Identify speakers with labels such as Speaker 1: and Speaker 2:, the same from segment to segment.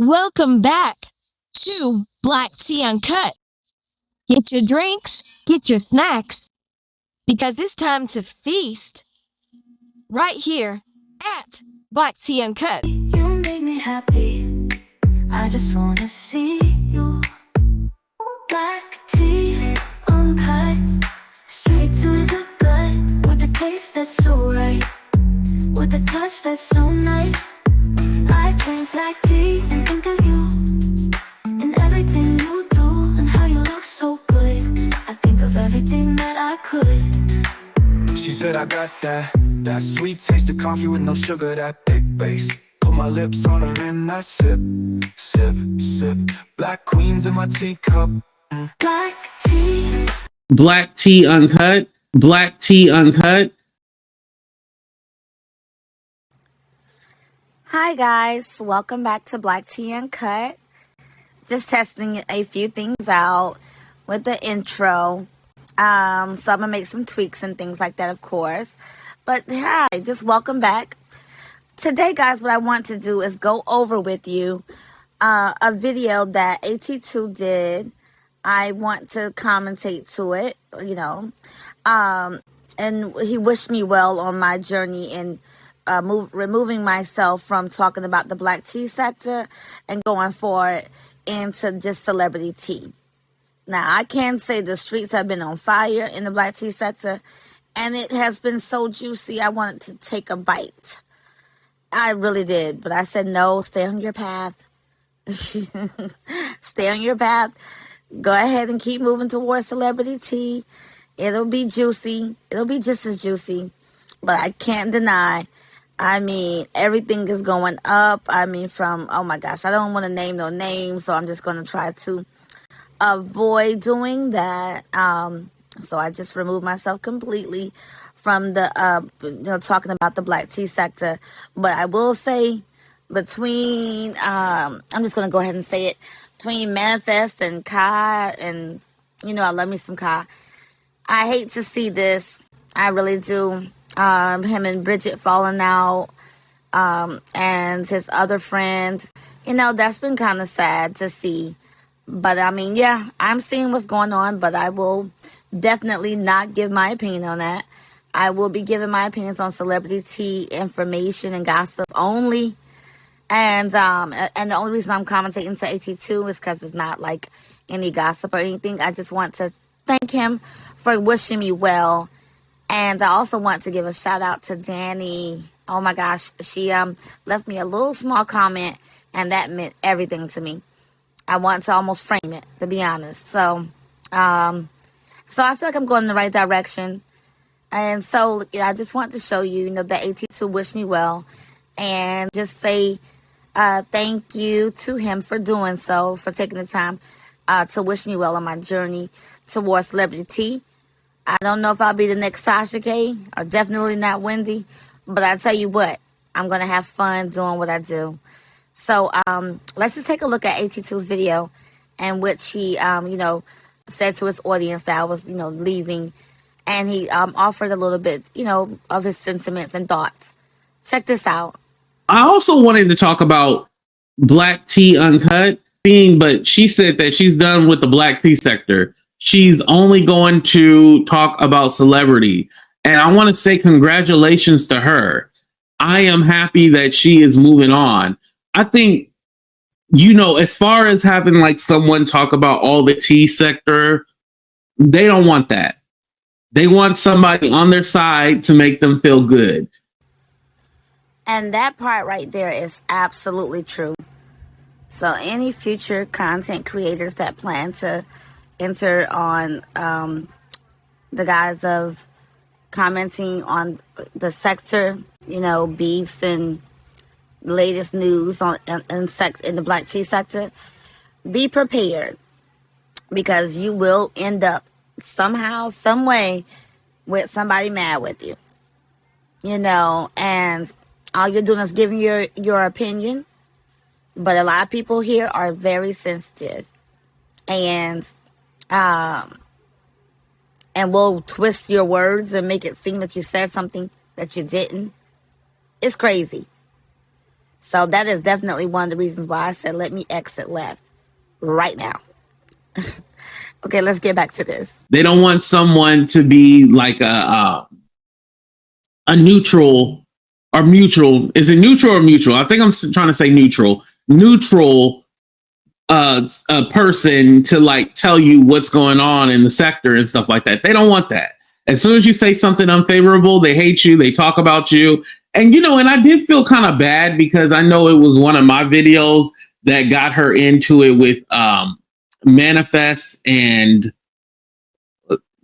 Speaker 1: Welcome back to Black Tea Uncut. Get your drinks, get your snacks, because it's time to feast right here at Black Tea Uncut.
Speaker 2: You make me happy. I just wanna see you. Black tea, uncut, straight to the gut, with the taste that's so right, with the touch that's so nice. I drink black tea and think of you, and everything you do, and how you look so good. I think of everything that I could.
Speaker 3: She said I got that sweet taste of coffee with no sugar, that thick base. Put my lips on her and I sip, sip, sip. Black queens in my teacup.
Speaker 2: Black tea.
Speaker 4: Black Tea Uncut. Black Tea Uncut.
Speaker 5: Hi guys, welcome back to Black Tea Uncut. Just testing a few things out with the intro. So I'm gonna make some tweaks and things like that, of course. But hi, just welcome back. Today, guys, what I want to do is go over with you a video that AT2 did. I want to commentate to it, and he wished me well on my journey in removing myself from talking about the black tea sector and going forward into just celebrity tea. Now, I can say the streets have been on fire in the black tea sector, and it has been so juicy, I wanted to take a bite. I really did, but I said, no, stay on your path. Stay on your path. Go ahead and keep moving towards celebrity tea. It'll be juicy. It'll be just as juicy, but I can't deny. I mean, everything is going up. I mean, oh my gosh, I don't want to name no names, so I'm just going to try to avoid doing that. So I just removed myself completely from the, talking about the black tea sector. But I will say between, I'm just going to go ahead and say it, between Manifest and Kai, and, I love me some Kai. I hate to see this. I really do. Him and Bridget falling out, and his other friend, that's been kind of sad to see. But I mean, yeah, I'm seeing what's going on, but I will definitely not give my opinion on that. I will be giving my opinions on celebrity tea information and gossip only. And the only reason I'm commentating to AT2 is because it's not like any gossip or anything. I just want to thank him for wishing me well. And I also want to give a shout out to Danny. Oh my gosh, she left me a little small comment, and that meant everything to me. I want to almost frame it, to be honest. So I feel like I'm going in the right direction. And so I just want to show you, that AT2 wished me well, and just say thank you to him for doing so, for taking the time to wish me well on my journey towards celebrity tea. I don't know if I'll be the next Sasha K, or definitely not Wendy, but I tell you what, I'm going to have fun doing what I do. So let's just take a look at AT2's video, in which he, said to his audience that I was, leaving, and he offered a little bit, of his sentiments and thoughts. Check this out.
Speaker 4: I also wanted to talk about Black Tea Uncut, but she said that she's done with the Black Tea sector. She's only going to talk about celebrity. And I want to say congratulations to her. I am happy that she is moving on. I think, as far as having like someone talk about all the tea sector, they don't want that. They want somebody on their side to make them feel good.
Speaker 5: And that part right there is absolutely true. So any future content creators that plan to enter on the guise of commenting on the sector, beefs and latest news in the black tea sector, be prepared, because you will end up somehow, some way, with somebody mad with you, and all you're doing is giving your opinion. But a lot of people here are very sensitive, and will twist your words and make it seem that you said something that you didn't. It's crazy. So that is definitely one of the reasons why I said let me exit left right now. Okay, let's get back to this.
Speaker 4: They don't want someone to be like a neutral or mutual. Is it neutral or mutual? I think I'm trying to say neutral. Neutral a person to like tell you what's going on in the sector and stuff like that. They don't want that. As soon as you say something unfavorable, they hate you, they talk about you. And and I did feel kind of bad because I know it was one of my videos that got her into it with Manifest and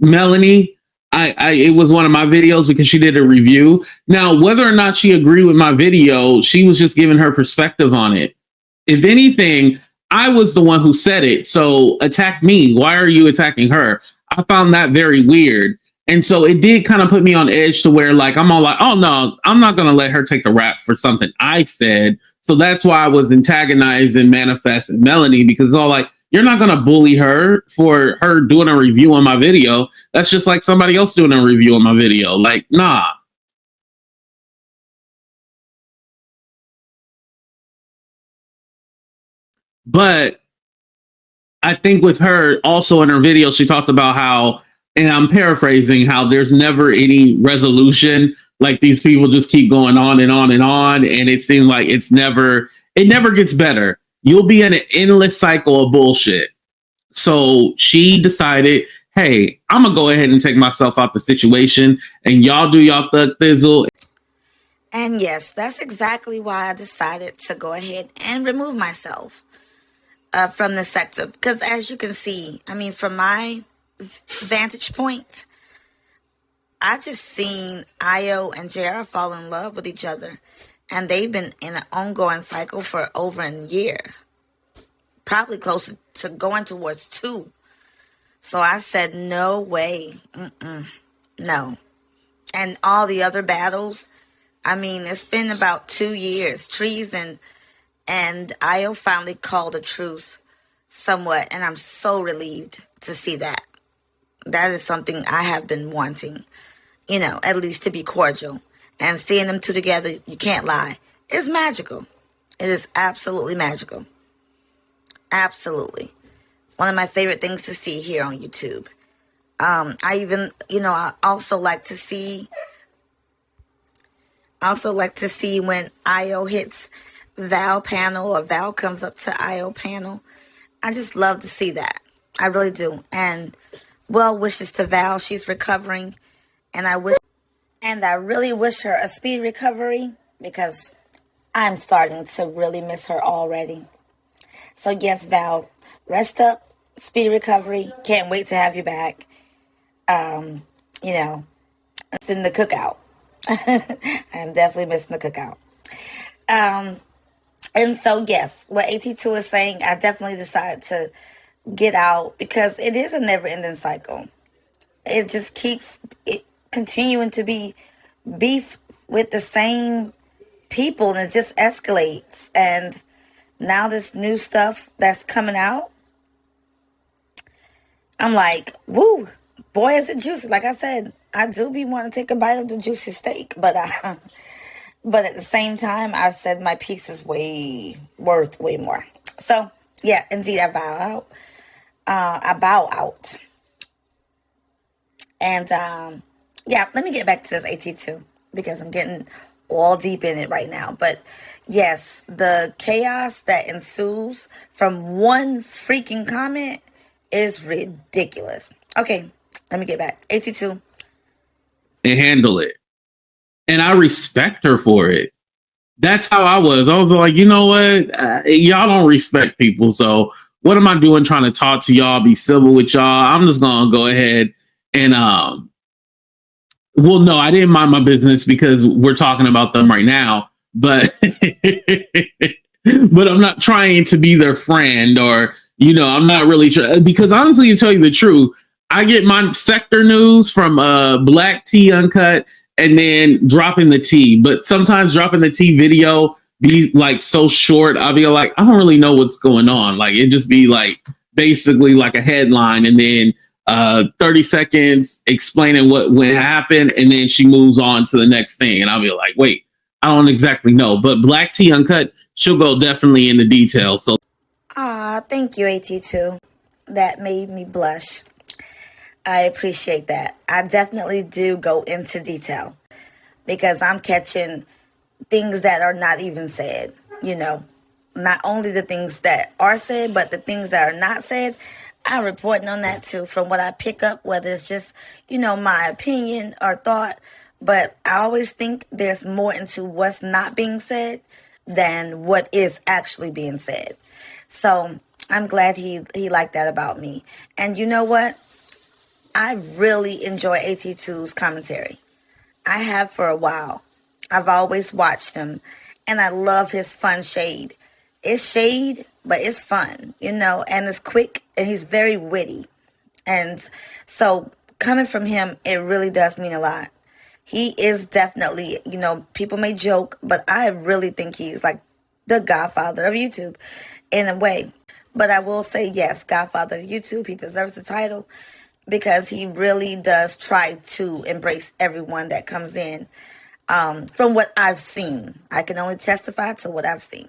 Speaker 4: Melanie. It was one of my videos because she did a review. Now, whether or not she agreed with my video, she was just giving her perspective on it. If anything, I was the one who said it. So attack me. Why are you attacking her? I found that very weird. And so it did kind of put me on edge to where like, I'm all like, oh no, I'm not going to let her take the rap for something I said. So that's why I was antagonizing Manifest and Melanie, because it's all like, you're not going to bully her for her doing a review on my video. That's just like somebody else doing a review on my video. Like, nah. But I think with her also in her video, she talked about how, and I'm paraphrasing, how there's never any resolution. Like these people just keep going on and on and on. And it seems like it never gets better. You'll be in an endless cycle of bullshit. So she decided, hey, I'm going to go ahead and take myself out the situation and y'all do y'all thug thizzle.
Speaker 5: And yes, that's exactly why I decided to go ahead and remove myself from the sector. Because as you can see, I mean, from my vantage point, I just seen Io and JR fall in love with each other. And they've been in an ongoing cycle for over a year. Probably close to going towards 2. So I said, no way. No. And all the other battles, I mean, it's been about 2 years. Trees and Io finally called a truce somewhat. And I'm so relieved to see that. That is something I have been wanting, at least to be cordial. And seeing them two together, you can't lie. It's magical. It is absolutely magical. Absolutely. One of my favorite things to see here on YouTube. I even, I also like to see when Io hits Val panel or Val comes up to Io panel. I just love to see that. I really do. And well wishes to Val. She's recovering. And I really wish her a speedy recovery because I'm starting to really miss her already. So yes, Val, rest up, speedy recovery. Can't wait to have you back. It's in the cookout. I'm definitely missing the cookout. And so yes, what AT2 is saying, I definitely decided to get out because it is a never-ending cycle. It just keeps continuing to be beef with the same people, and it just escalates. And now this new stuff that's coming out, I'm like, woo, boy, is it juicy. Like I said, I do be wanting to take a bite of the juicy steak, but but at the same time, I said my piece is worth way more. So yeah, indeed, I bow out. I bow out. And yeah, let me get back to this AT2 because I'm getting all deep in it right now. But yes, the chaos that ensues from one freaking comment is ridiculous. Okay, let me get back. AT2.
Speaker 4: And handle it. And I respect her for it. That's how I was. I was like, you know what? Y'all don't respect people. So what am I doing trying to talk to y'all, be civil with y'all? I'm just going to go ahead and, well, no, I didn't mind my business because we're talking about them right now. But, but I'm not trying to be their friend or, I'm not really because honestly, to tell you the truth, I get my sector news from Black Tea Uncut and then dropping the tea. But sometimes dropping the tea video be like so short, I'll be like, I don't really know what's going on. Like it just be like basically like a headline and then 30 seconds explaining what happened, and then she moves on to the next thing. And I'll be like, wait, I don't exactly know, but Black Tea Uncut, she'll go definitely into detail. So
Speaker 5: Thank you, AT2. That made me blush. I appreciate that. I definitely do go into detail because I'm catching things that are not even said, you know. Not only the things that are said, but the things that are not said. I'm reporting on that too from what I pick up, whether it's just, my opinion or thought. But I always think there's more into what's not being said than what is actually being said. So I'm glad he liked that about me. And you know what? I really enjoy AT2's commentary. I have for a while. I've always watched him, and I love his fun shade. It's shade, but it's fun, and it's quick, and he's very witty. And so coming from him, it really does mean a lot. He is definitely, people may joke, but I really think he's like the godfather of YouTube in a way. But I will say, yes, godfather of YouTube, he deserves the title because he really does try to embrace everyone that comes in. From what I've seen, I can only testify to what I've seen.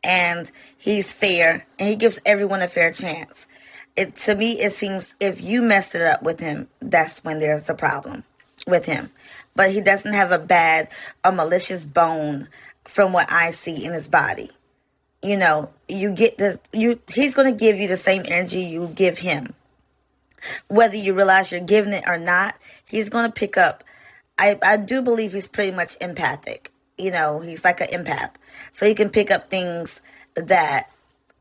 Speaker 5: And he's fair, and he gives everyone a fair chance. To me, it seems if you messed it up with him, that's when there's a problem with him. But he doesn't have a bad or malicious bone from what I see in his body. You get this. He's going to give you the same energy you give him. Whether you realize you're giving it or not, he's going to pick up. I do believe he's pretty much empathic. He's like an empath. So he can pick up things that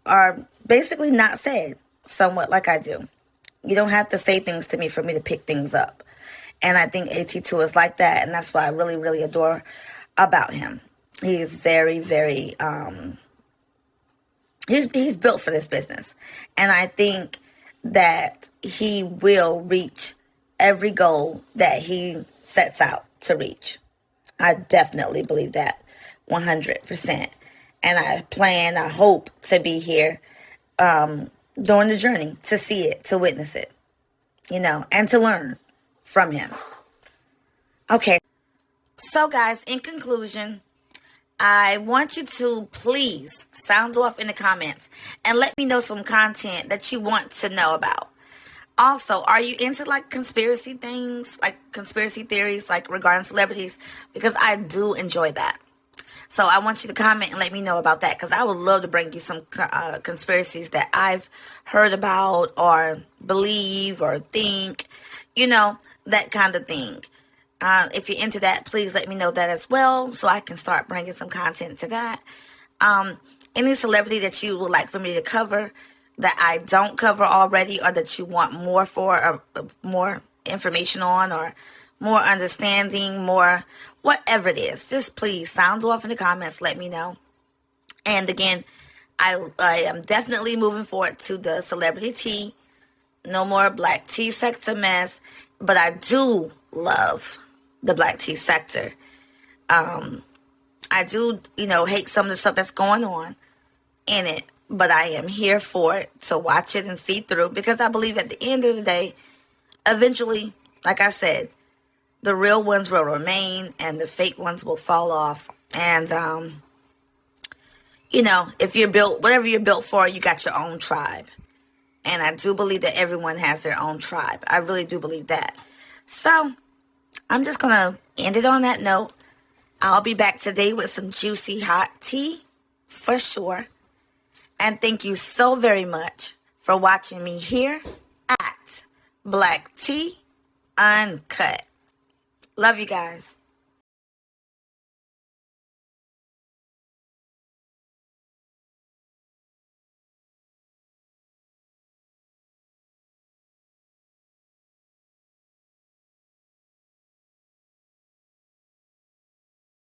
Speaker 5: are basically not said, somewhat like I do. You don't have to say things to me for me to pick things up. And I think AT2 is like that, and that's what I really, really adore about him. He's very, very, he's built for this business. And I think that he will reach every goal that he sets out to reach. I definitely believe that 100%. And I hope to be here during the journey to see it, to witness it, and to learn from him. Okay. So guys, in conclusion, I want you to please sound off in the comments and let me know some content that you want to know about. Also, are you into like conspiracy things, like conspiracy theories, like regarding celebrities? Because I do enjoy that. So I want you to comment and let me know about that because I would love to bring you some conspiracies that I've heard about or believe or think, that kind of thing. If you're into that, please let me know that as well so I can start bringing some content to that. Any celebrity that you would like for me to cover that I don't cover already or that you want more for or more information on or more understanding, more whatever it is, just please sound off in the comments. Let me know. And again, I am definitely moving forward to the celebrity tea. No more BlackTeaSector mess. But I do love the BlackTeaSector. I do, hate some of the stuff that's going on in it. But I am here for it to watch it and see through because I believe at the end of the day, eventually, like I said, the real ones will remain and the fake ones will fall off. And, if you're built, whatever you're built for, you got your own tribe. And I do believe that everyone has their own tribe. I really do believe that. So I'm just going to end it on that note. I'll be back today with some juicy hot tea for sure. And thank you so very much for watching me here at Black Tea Uncut. Love you guys.